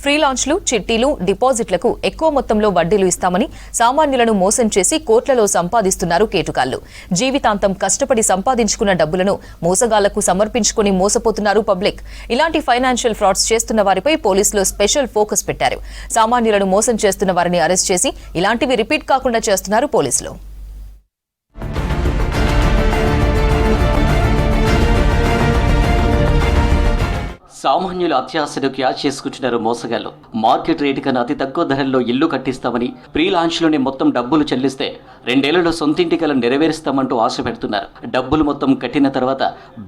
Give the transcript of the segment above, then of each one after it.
Free లాంచ్లు, చిట్టీలు, డిపాజిట్లకు ఎక్కువ మొత్తంలో వడ్డీలు ఇస్తామని సామాన్యులను మోసం చేసి కోట్లలో సంపాదిస్తున్నారు కేటుగాళ్లు. జీవితాంతం కష్టపడి సంపాదించుకున్న డబ్బులను మోసగాళ్లకు సమర్పించుకుని మోసపోతున్నారు పబ్లిక్. ఇలాంటి ఫైనాన్షియల్ ఫ్రాడ్స్ చేస్తున్న వారిపై పోలీసులు స్పెషల్ ఫోకస్ పెట్టారు. సామాన్యులను మోసం చేస్తున్న వారిని అరెస్ట్ చేసి ఇలాంటివి రిపీట్ కాకుండా చేస్తున్నారు పోలీసులు. సామాన్యుల అత్యాశను క్యాచ్ చేసుకుంటున్నారు మోసగాళ్లు. మార్కెట్ రేటు కన్నా అతి తక్కువ ధరల్లో ఇల్లు కట్టిస్తామని, ప్రీ లాంచ్లోనే మొత్తం డబ్బులు చెల్లిస్తే 2 ఏళ్లలో సొంతింటి కల నెరవేరుస్తామంటూ ఆశ పెడుతున్నారు. డబ్బులు మొత్తం కట్టిన తర్వాత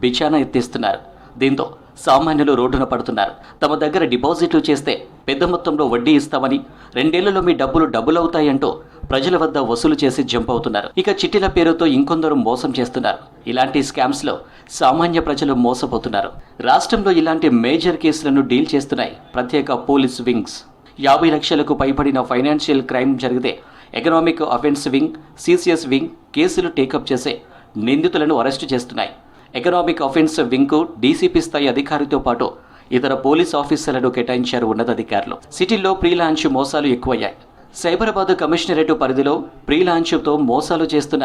బిచానా ఎత్తిస్తున్నారు. దీంతో సామాన్యులు రోడ్డున పడుతున్నారు. తమ దగ్గర డిపాజిట్లు చేస్తే పెద్ద మొత్తంలో వడ్డీ ఇస్తామని, 2 ఏళ్లలో మీ డబ్బులు డబుల్ అవుతాయంటూ ప్రజల వద్ద వసూలు చేసి జంప్ అవుతున్నారు. ఇక చిట్టీల పేరుతో ఇంకొందరు మోసం చేస్తున్నారు. ఇలాంటి స్కామ్స్ లో సామాన్య ప్రజలు మోసపోతున్నారు. రాష్ట్రంలో ఇలాంటి మేజర్ కేసులను డీల్ చేస్తున్నాయి ప్రత్యేక పోలీస్ వింగ్స్. 50 లక్షలకు పైబడిన ఫైనాన్షియల్ క్రైమ్ జరిగితే economic offence wing, CCS wing కేసులు టేకప్ చేసే నిందితులను అరెస్టు చేస్తున్నాయి. ఎకనామిక్ అఫెన్స్ వింగ్కు డీసీపీ స్థాయి అధికారితో పాటు ఇతర పోలీస్ ఆఫీసర్లను కేటాయించారు ఉన్నతాధికారులు. సిటీల్లో ప్రీ లాంచ్ మోసాలు ఎక్కువయ్యాయి. సైబరాబాద్ కమిషనరేట్ పరిధిలో ప్రీ లాంచ్తో మోసాలు చేస్తున్న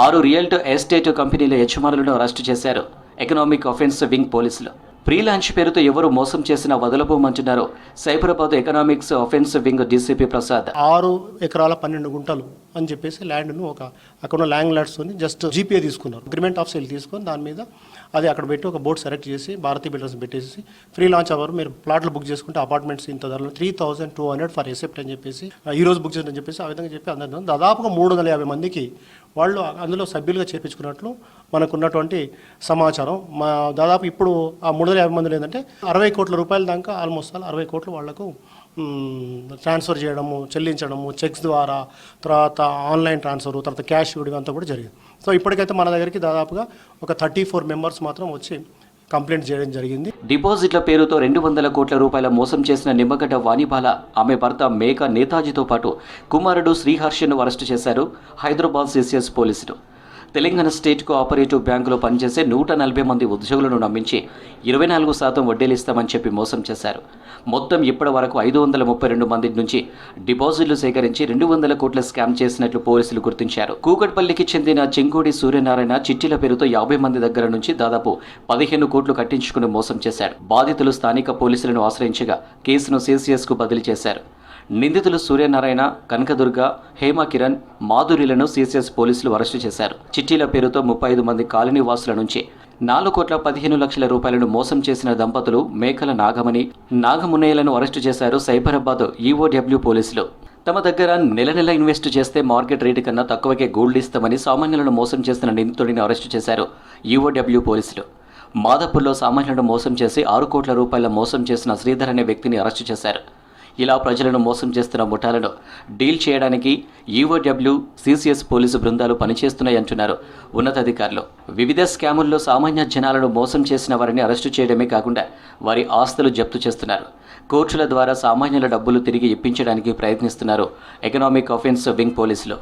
6 రియల్ ఎస్టేట్ కంపెనీల యజమానులను అరెస్టు చేశారు ఎకనామిక్ అఫెన్స్ వింగ్ పోలీసులు. ప్రీ లాంచ్ పేరుతో ఎవరు మోసం చేసినా వదలబోమంటున్నారు Cyberabad economics offence wing DCP Prasad. 6 ఎకరాల 12 గుంటలు అని చెప్పేసి ల్యాండ్ను అక్కడ ఉన్న ల్యాండ్ లార్డ్స్ని జస్ట్ జీపీఏ తీసుకున్నారు. అగ్రిమెంట్ ఆఫ్ సేల్ తీసుకొని దాని మీద అది అక్కడ పెట్టి ఒక బోర్డు సెలెక్ట్ చేసి భారతీయ బిల్డర్స్ పెట్టేసి ఫ్రీ లాంచ్ అవర్ మీరు ప్లాట్లు బుక్ చేసుకుంటే అపార్ట్మెంట్స్ ఇంత ధరలు 3200 ఫర్ ఎసెప్ట్ అని చెప్పేసి ఈ రోజు బుక్ చేసి చెప్పేసి ఆ విధంగా చెప్పి అందరూ దాదాపుగా 350 మందికి వాళ్ళు అందులో సభ్యులుగా చేర్పించుకున్నట్లు మనకున్నటువంటి సమాచారం. దాదాపు ఇప్పుడు ఆ 350 మందిలో ఏంటంటే 60 కోట్ల రూపాయల దాకా ఆల్మోస్ట్ 60 కోట్లు వాళ్లకు ట్రాన్స్ఫర్ చేయడము, చెల్లించడము, చెక్స్ ద్వారా, తర్వాత ఆన్లైన్ ట్రాన్స్ఫర్, తర్వాత క్యాష్ ఇవ్వడం అంతా కూడా జరిగింది. సో ఇప్పటికైతే మన దగ్గరికి దాదాపుగా ఒక 34 మెంబర్స్ మాత్రం వచ్చి కంప్లైంట్ చేయడం జరిగింది. డిపాజిట్ల పేరుతో 200 కోట్ల రూపాయల మోసం చేసిన నిమ్మగడ్డ వాణిబాల, ఆమె భర్త మేక నేతాజీతో పాటు కుమారుడు శ్రీహర్షను అరెస్టు చేశారు హైదరాబాద్ సిసిఎస్ పోలీసులు. తెలంగాణ స్టేట్ కోఆపరేటివ్ బ్యాంకులో పనిచేసే 140 మంది ఉద్యోగులను నమ్మించి 24% వడ్డీలు ఇస్తామని చెప్పి మోసం చేశారు. మొత్తం ఇప్పటి వరకు 532 మంది నుంచి డిపాజిట్లు సేకరించి 200 కోట్ల స్కామ్ చేసినట్లు పోలీసులు గుర్తించారు. కూకట్పల్లికి చెందిన చెంగోడి సూర్యనారాయణ చిట్టీల పేరుతో 50 మంది దగ్గర నుంచి దాదాపు 15 కోట్లు కట్టించుకుని మోసం చేశాడు. బాధితులు స్థానిక పోలీసులను ఆశ్రయించగా కేసును సిసిఎస్కు బదిలీ చేశారు. నిందితులు సూర్యనారాయణ, కనకదుర్గ, హేమ కిరణ్, మాధురిలను సిసిఎస్ పోలీసులు అరెస్టు చేశారు. చిట్టీల పేరుతో 35 మంది కాలనీ వాసుల నుంచి 4,15,00,000 రూపాయలను మోసం చేసిన దంపతులు మేకల నాగమణి, నాగమున్నయ్యలను అరెస్టు చేశారు సైబరాబాద్ ఈఓడబ్ల్యూ పోలీసులు. తమ దగ్గర నెల ఇన్వెస్ట్ చేస్తే మార్కెట్ రేటు కన్నా తక్కువకే గోల్డ్ ఇస్తామని సామాన్యులను మోసం చేసిన నిందితుడిని అరెస్టు చేశారు ఈఓడబ్ల్యూ పోలీసులు. మాదాపూర్లో సామాన్యులను మోసం చేసి 6 కోట్ల రూపాయల మోసం చేసిన శ్రీధర్ అనే వ్యక్తిని అరెస్టు చేశారు. ఇలా ప్రజలను మోసం చేస్తున్న ముఠాలను డీల్ చేయడానికి ఈఓడబ్ల్యూ, సిసిఎస్ పోలీసు బృందాలు పనిచేస్తున్నాయంటున్నారు ఉన్నతాధికారులు. వివిధ స్కాముల్లో సామాన్య జనాలను మోసం చేసిన వారిని అరెస్టు చేయడమే కాకుండా వారి ఆస్తులు జప్తు చేస్తున్నారు. కోర్టుల ద్వారా సామాన్యుల డబ్బులు తిరిగి ఇప్పించడానికి ప్రయత్నిస్తున్నారు ఎకనామిక్ అఫెన్స్ వింగ్ పోలీసులు.